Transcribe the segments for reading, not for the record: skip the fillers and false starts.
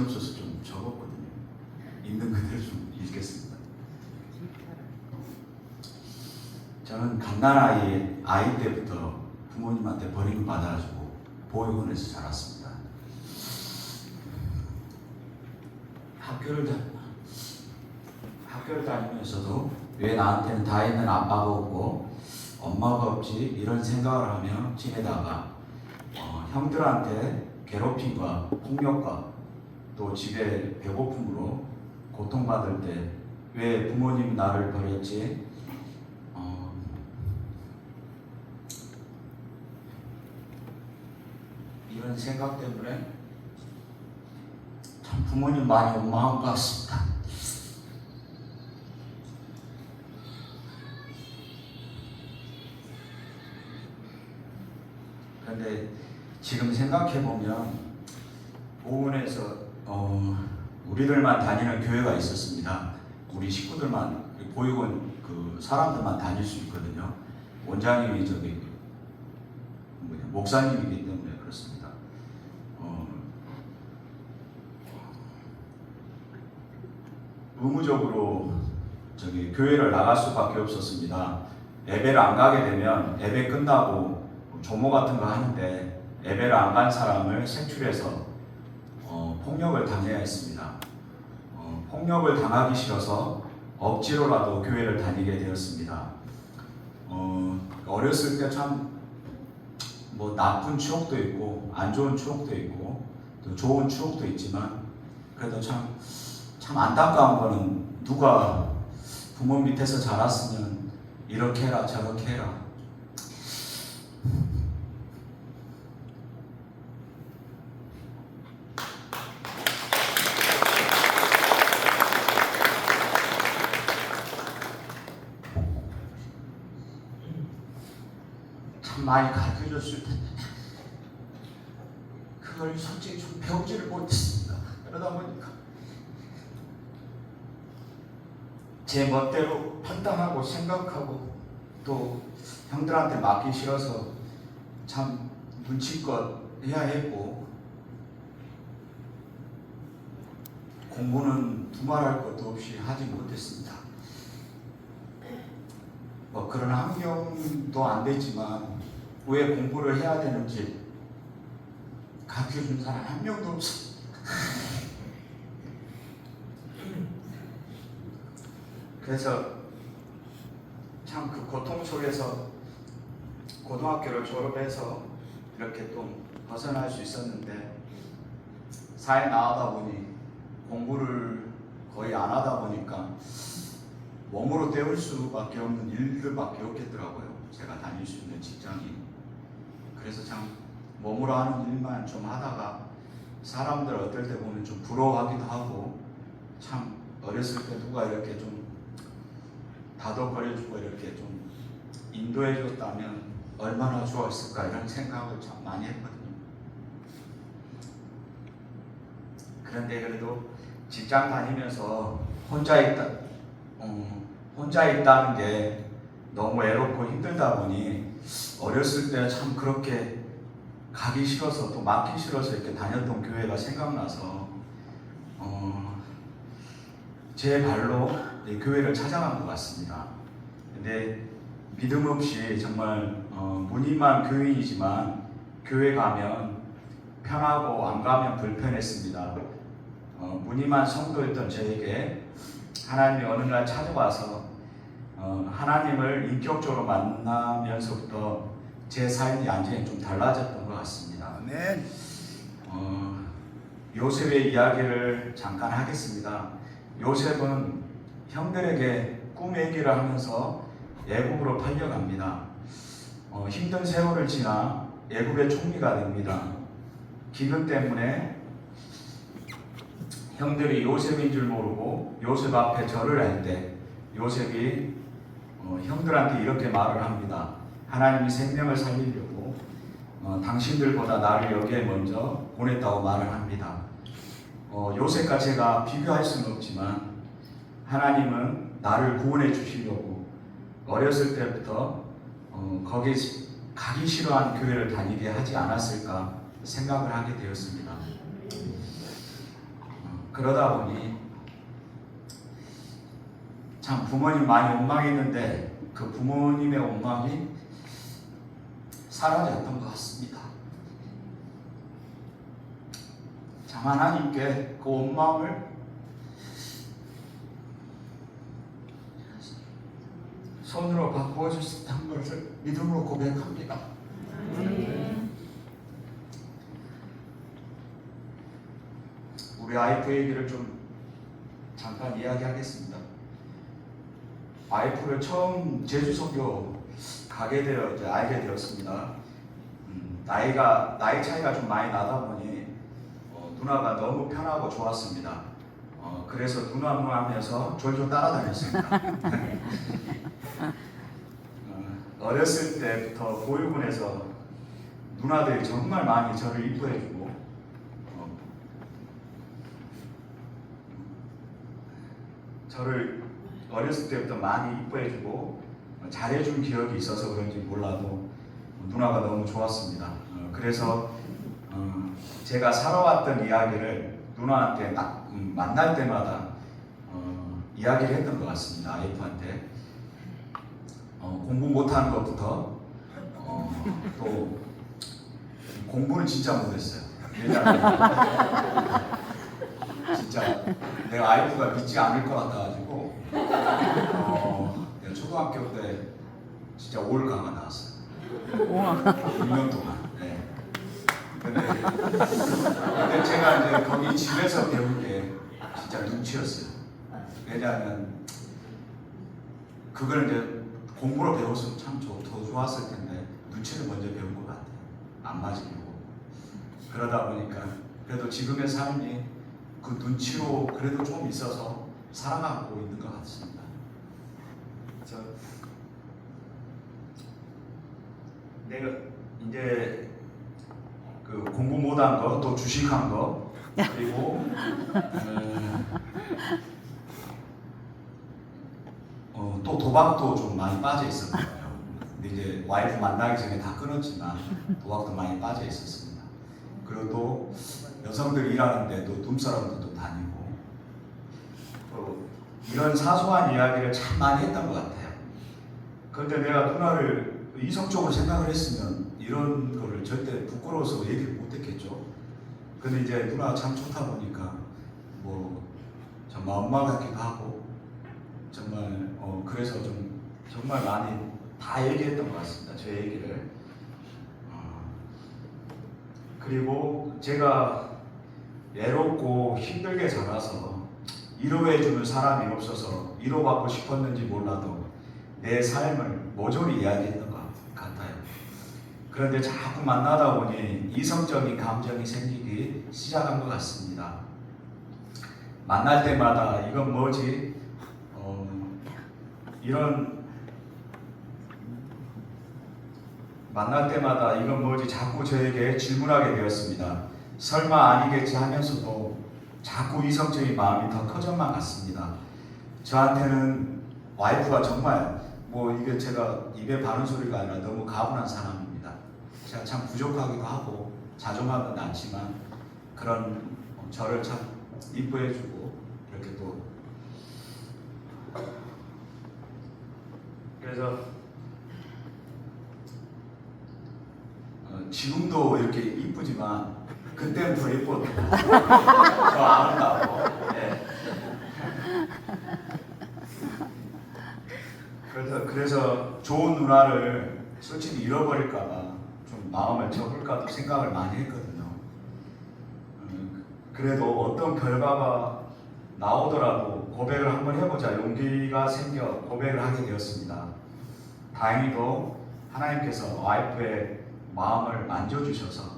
없어서 좀 적었거든요. 있는 그대로 좀 읽겠습니다. 저는 아이 때부터 부모님한테 버림을 받아가지고 보육원에서 자랐습니다. 학교를 다니면서도 왜 나한테는 다 있는 아빠가 없고 엄마가 없지 이런 생각을 하며 지내다가 형들한테 괴롭힘과 폭력과 또 집에 배고픔으로 고통받을 때 왜 부모님은 나를 버렸지? 이런 생각 때문에 참 부모님 많이 원망한 것 같습니다. 그런데 지금 생각해보면 보훈에서 우리들만 다니는 교회가 있었습니다. 우리 식구들만, 보육원 사람들만 다닐 수 있거든요. 원장님이 목사님이기 때문에 그렇습니다. 의무적으로 교회를 나갈 수밖에 없었습니다. 예배를 안 가게 되면 예배 끝나고 조모 같은 거 하는데 예배를 안 간 사람을 색출해서 폭력을 당해야 했습니다. 폭력을 당하기 싫어서 억지로라도 교회를 다니게 되었습니다. 어렸을 때 참 나쁜 추억도 있고 안 좋은 추억도 있고 또 좋은 추억도 있지만 그래도 참 안타까운 거는 누가 부모 밑에서 자랐으면 이렇게 해라 저렇게 해라 많이 가르쳐줬을 텐데 그걸 솔직히 좀 배우지를 못했습니다. 그러다 보니까 제 멋대로 판단하고 생각하고 또 형들한테 맡기 싫어서 참 눈치껏 해야 했고 공부는 두말할 것도 없이 하지 못했습니다. 그런 환경도 안 되지만 왜 공부를 해야 되는지 가르쳐준 사람 한 명도 없어. 그래서 참 그 고통 속에서 고등학교를 졸업해서 이렇게 또 벗어날 수 있었는데 사회 나가다 보니 공부를 거의 안 하다 보니까 몸으로 때울 수밖에 없는 일들밖에 없겠더라고요. 제가 다닐 수 있는 직장이. 그래서 참 몸으로 하는 일만 좀 하다가 사람들 어떨 때 보면 좀 부러워하기도 하고 참 어렸을 때 누가 이렇게 좀 다독거려주고 이렇게 좀 인도해줬다면 얼마나 좋았을까 이런 생각을 참 많이 했거든요. 그런데 그래도 직장 다니면서 혼자 있다는 게 너무 외롭고 힘들다 보니 어렸을 때 참 그렇게 가기 싫어서 또 맡기 싫어서 이렇게 다녔던 교회가 생각나서 제 발로 교회를 찾아간 것 같습니다. 근데 믿음 없이 정말 무늬만 교인이지만 교회 가면 편하고 안 가면 불편했습니다. 무늬만 성도였던 저에게 하나님이 어느 날 찾아와서 하나님을 인격적으로 만나면서부터 제 삶이 완전히 좀 달라졌던 것 같습니다. 아멘. 요셉의 이야기를 잠깐 하겠습니다. 요셉은 형들에게 꿈 얘기를 하면서 애굽으로 팔려갑니다. 힘든 세월을 지나 애굽의 총리가 됩니다. 기근 때문에 형들이 요셉인 줄 모르고 요셉 앞에 절을 할 때 요셉이 형들한테 이렇게 말을 합니다. 하나님이 생명을 살리려고 당신들보다 나를 여기에 먼저 보냈다고 말을 합니다. 요셉과 제가 비교할 수는 없지만 하나님은 나를 구원해 주시려고 어렸을 때부터 거기 가기 싫어하는 교회를 다니게 하지 않았을까 생각을 하게 되었습니다. 그러다 보니 참 부모님 많이 원망했는데 그 부모님의 원망이 사라졌던 것 같습니다. 참 하나님께 그 원망을 손으로 바꾸어 주셨다는 것을 믿음으로 고백합니다. 우리 와이프 얘기를 좀 잠깐 이야기하겠습니다. 와이프를 처음 제주 선교 가게 되어 이제 알게 되었습니다. 나이 차이가 좀 많이 나다 보니 누나가 너무 편하고 좋았습니다. 그래서 누나 하면서 졸졸 따라다녔습니다. 어렸을 때부터 보육원에서 누나들이 정말 많이 저를 이뻐해주고 저를 어렸을 때부터 많이 이뻐해주고 잘해준 기억이 있어서 그런지 몰라도 누나가 너무 좋았습니다. 그래서 제가 살아왔던 이야기를 누나한테 만날 때마다 이야기를 했던 것 같습니다. 와이프한테 공부 못하는 것부터 또 공부는 진짜 못했어요. 왜냐하면 진짜 내가 와이프가 믿지 않을 것 같아가지고 내가 초등학교 때 진짜 5월강가 나왔어요. 6년 동안. 네. 근데 제가 이제 거기 집에서 배운 게 진짜 눈치였어요. 왜냐하면 그걸 이제 공부로 배웠으면 참 더 좋았을 텐데 눈치를 먼저 배운 것 같아요. 안 맞으려고. 그러다 보니까 그래도 지금의 삶이 그 눈치로 그래도 좀 있어서 살아가고 있는 것 같습니다. 내가 이제 그 공부 못한 거, 또 주식한 거, 그리고 또 도박도 좀 많이 빠져 있었거든요. 근데 이제 와이프 만나기 전에 다 끊었지만 도박도 많이 빠져 있었습니다. 그리고 또 여성들이 일하는데 또 눈사람들도 다니고 이런 사소한 이야기를 참 많이 했던 것 같아요. 그런데 내가 누나를 이성적으로 생각을 했으면 이런 거를 절대 부끄러워서 얘기를 못했겠죠. 근데 이제 누나가 참 좋다 보니까 뭐 정말 엄마 같기도 하고 정말 그래서 좀 정말 많이 다 얘기했던 것 같습니다. 제 얘기를. 그리고 제가 외롭고 힘들게 자라서 위로해주는 사람이 없어서 위로받고 싶었는지 몰라도 내 삶을 모조리 이야기했던 것 같아요. 그런데 자꾸 만나다 보니 이성적인 감정이 생기기 시작한 것 같습니다. 만날 때마다 이건 뭐지? 만날 때마다 이건 뭐지? 자꾸 저에게 질문하게 되었습니다. 설마 아니겠지 하면서도 자꾸 이성적인 마음이 더 커져만 갔습니다. 저한테는 와이프가 정말 이게 제가 입에 바른 소리가 아니라 너무 가분한 사람입니다. 제가 참 부족하기도 하고 자존감은 않지만 그런 저를 참 이뻐해주고 이렇게 또 그래서 지금도 이렇게 이쁘지만 그때는 더 예뻤고 더 아름답고 네. 그래서 좋은 누나를 솔직히 잃어버릴까봐 좀 마음을 접을까도 생각을 많이 했거든요. 그래도 어떤 결과가 나오더라도 고백을 한번 해보자 용기가 생겨 고백을 하게 되었습니다. 다행히도 하나님께서 와이프의 마음을 만져주셔서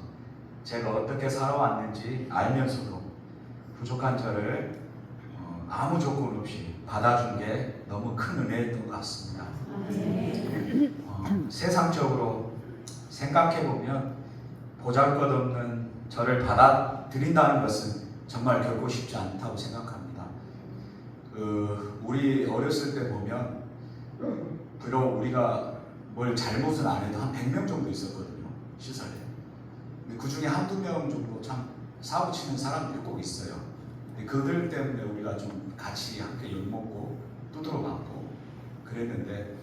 제가 어떻게 살아왔는지 알면서도 부족한 저를 아무 조건 없이 받아준 게 너무 큰 은혜였던 것 같습니다. 세상적으로 생각해보면 보잘것없는 저를 받아들인다는 것은 정말 결코 쉽지 않다고 생각합니다. 우리 어렸을 때 보면 비록 우리가 뭘 잘못은 안 해도 한 100명 정도 있었거든요. 시설에. 근데 그 중에 한두 명 정도 참 사고 치는 사람들이 꼭 있어요. 근데 그들 때문에 우리가 좀 같이 함께 욕먹고 두드러 맞고 그랬는데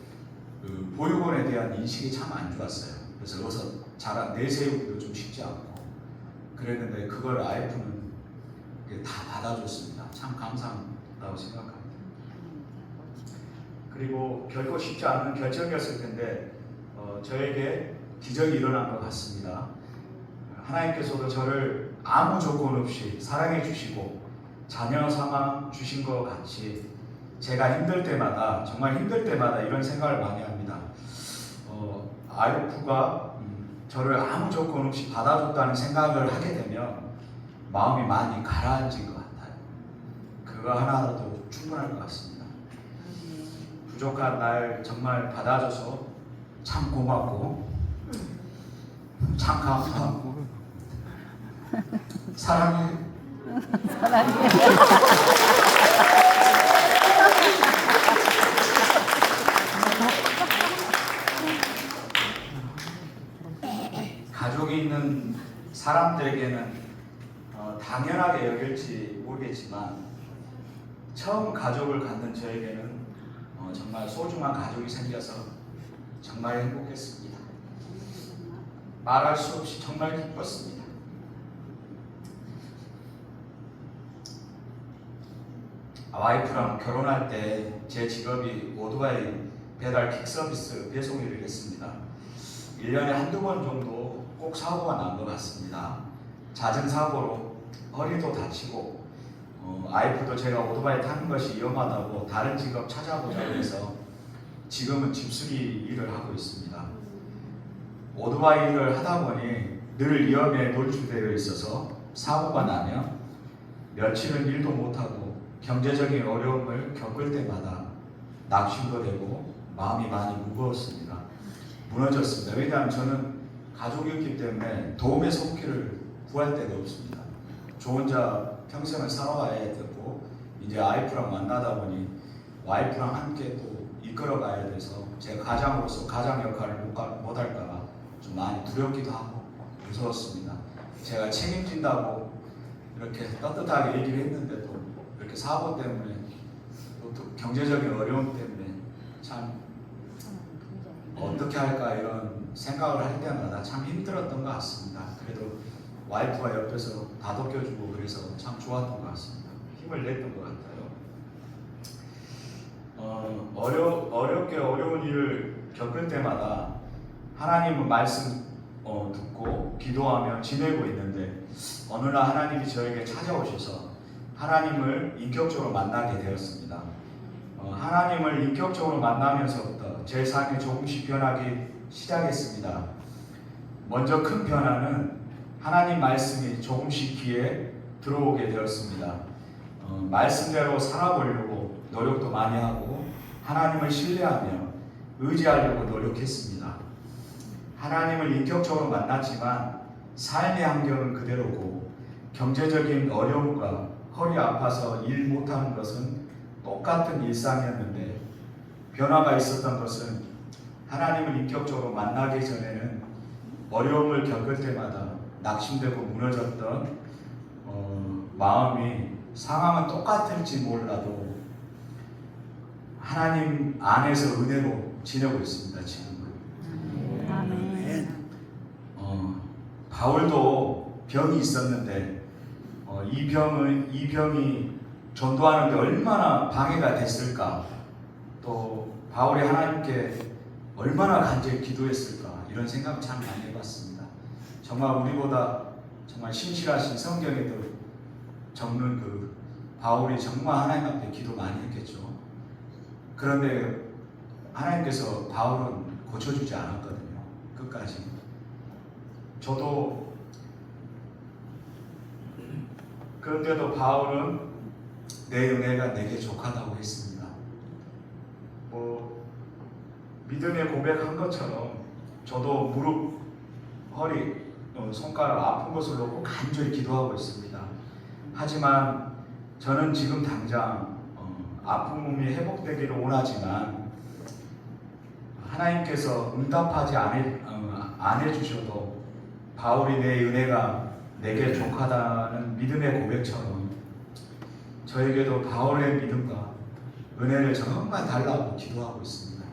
그 보육원에 대한 인식이 참 안 좋았어요. 그래서 어서 자라 내세우기도 좀 쉽지 않고 그랬는데 그걸 IF는 다 받아줬습니다. 참 감사하다고 생각합니다. 그리고 결코 쉽지 않은 결정이었을 텐데 저에게 기적이 일어난 것 같습니다. 하나님께서도 저를 아무 조건 없이 사랑해 주시고 자녀 삼아 주신 것 같이 제가 힘들 때마다 정말 힘들 때마다 이런 생각을 많이 합니다. IF가 저를 아무 조건 없이 받아줬다는 생각을 하게 되면 마음이 많이 가라앉은 것 같아요. 그거 하나라도 충분할 것 같습니다. 부족한 날 정말 받아줘서 참 고맙고 참 감사하고 사랑해. 가족이 있는 사람들에게는 당연하게 여길지 모르겠지만 처음 가족을 갖는 저에게는 정말 소중한 가족이 생겨서 정말 행복했습니다. 말할 수 없이 정말 기뻤습니다. 와이프랑 결혼할 때 제 직업이 오토바이 배달 킥서비스 배송 일을 했습니다. 1년에 한두 번 정도 꼭 사고가 난 것 같습니다. 잦은 사고로 허리도 다치고 와이프도 제가 오토바이 타는 것이 위험하다고 다른 직업 찾아보자고 해서 지금은 집수리 일을 하고 있습니다. 오토바이 일을 하다 보니 늘 위험에 노출되어 있어서 사고가 나면 며칠은 일도 못하고 경제적인 어려움을 겪을 때마다 낙심도 되고 마음이 많이 무거웠습니다. 무너졌습니다. 왜냐하면 저는 가족이었기 때문에 도움의 손길을 구할 데가 없습니다. 저 혼자 평생을 살아가야 되고 이제 와이프랑 만나다 보니 와이프랑 함께 또 이끌어가야 돼서 제 가장으로서 가장 역할을 못 할까 좀 많이 두렵기도 하고 무서웠습니다. 제가 책임진다고 이렇게 떳떳하게 얘기를 했는데도 이렇게 사고 때문에 또 경제적인 어려움 때문에 참 어떻게 할까 이런 생각을 할 때마다 참 힘들었던 것 같습니다. 그래도 와이프가 옆에서 다독여주고 그래서 참 좋았던 것 같습니다. 힘을 냈던 것 같아요. 어렵게 어려운 일을 겪을 때마다 하나님은 말씀 듣고 기도하며 지내고 있는데 어느 날 하나님이 저에게 찾아오셔서 하나님을 인격적으로 만나게 되었습니다. 하나님을 인격적으로 만나면서부터 제 삶이 조금씩 변하기 시작했습니다. 먼저 큰 변화는 하나님 말씀이 조금씩 귀에 들어오게 되었습니다. 말씀대로 살아보려고 노력도 많이 하고 하나님을 신뢰하며 의지하려고 노력했습니다. 하나님을 인격적으로 만났지만 삶의 환경은 그대로고 경제적인 어려움과 허리 아파서 일 못하는 것은 똑같은 일상이었는데 변화가 있었던 것은 하나님을 인격적으로 만나기 전에는 어려움을 겪을 때마다 낙심되고 무너졌던 마음이 상황은 똑같을지 몰라도 하나님 안에서 은혜로 지내고 있습니다. 지금은. 아멘. 바울도 병이 있었는데 이 병이 전도하는데 얼마나 방해가 됐을까, 또 바울이 하나님께 얼마나 간절히 기도했을까 이런 생각 참 많이 해봤습니다. 정말 우리보다 정말 신실하신 성경에도 적는 그 바울이 정말 하나님 앞에 기도 많이 했겠죠. 그런데 하나님께서 바울은 고쳐주지 않았거든요. 끝까지. 저도 그런데도 바울은 내 은혜가 내게 족하다고 했습니다. 믿음의 고백한 것처럼 저도 무릎, 허리, 손가락 아픈 것을 놓고 간절히 기도하고 있습니다. 하지만 저는 지금 당장 아픈 몸이 회복되기를 원하지만 하나님께서 응답하지 안 해주셔도 바울이 내 은혜가 내게 족하다는 믿음의 고백처럼 저에게도 바울의 믿음과 은혜를 정말 달라고 기도하고 있습니다.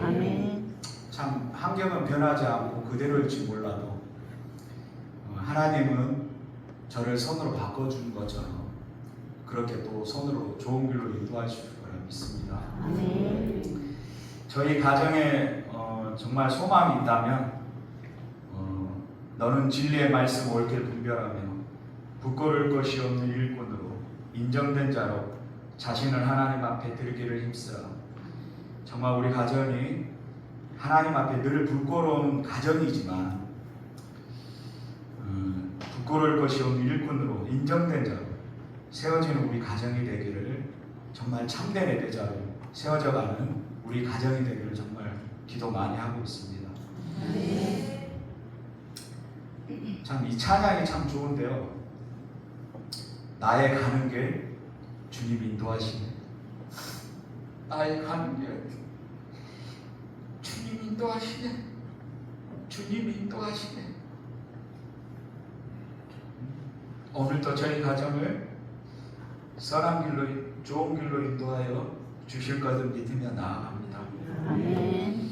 아멘. 참 환경은 변하지 않고 그대로일지 몰라도 하나님은 저를 선으로 바꿔주는 것처럼 그렇게 또 선으로 좋은 길로 인도하실 거라 믿습니다. 아멘. 저희 가정에 정말 소망이 있다면 너는 진리의 말씀 옳게 분별하며 부끄러울 것이 없는 일꾼으로 인정된 자로 자신을 하나님 앞에 드리기를 힘쓰라. 정말 우리 가정이 하나님 앞에 늘 부끄러운 가정이지만 부끄러울 것이 없는 일꾼으로 인정된 자로 세워지는 우리 가정이 되기를, 정말 참된 예배자로 세워져가는 우리 가정이 되기를 정말 기도 많이 하고 있습니다. 참 이 찬양이 참 좋은데요. 나의 가는 길 주님 인도하시네. 나의 가는 길 주님 인도하시네. 주님 인도하시네. 오늘도 저희 가정을 선한 길로, 좋은 길로 인도하여 주실 것을 믿으며 나아갑니다. 아멘.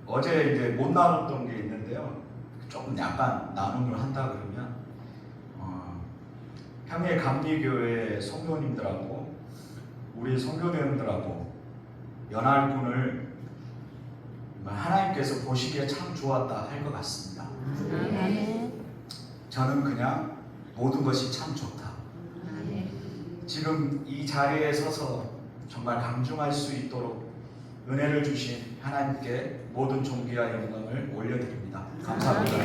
어제 이제 못 나눴던 게 있는데요. 조금 약간 나눔을 한다 그러면 평일 감리교회 성도님들하고 우리 성교대원들하고 연합군을 하나님께서 보시기에 참 좋았다 할 것 같습니다. 아멘. 저는 그냥 모든 것이 참 좋다. 지금 이 자리에 서서 정말 강중할 수 있도록 은혜를 주신 하나님께 모든 존귀와 영광을 올려드립니다. 감사합니다.